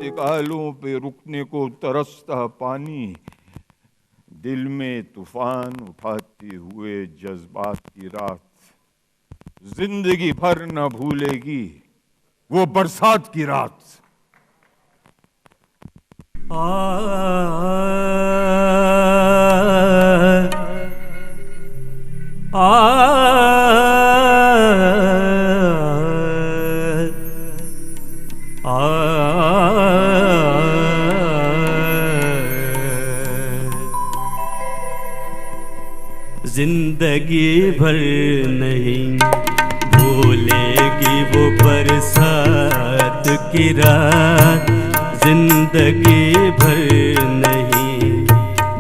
इंतकालों पे रुकने को तरसता पानी, दिल में तूफान उठाते हुए जज्बात की रात, जिंदगी भर न भूलेगी वो बरसात की रात। जिंदगी भर नहीं भूलेगी वो बरसात की रात, जिंदगी भर नहीं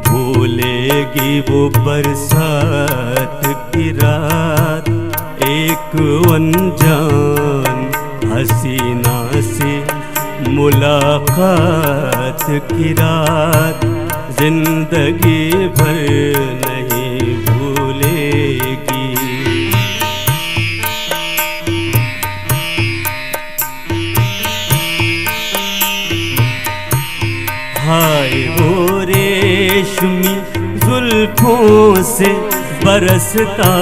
भूलेगी वो बरसात की रात। एक अनजान हसीना से मुलाकात की रात, जिंदगी भर नहीं भूलेगी। हाय वो रेशमी जुल्फों से बरसता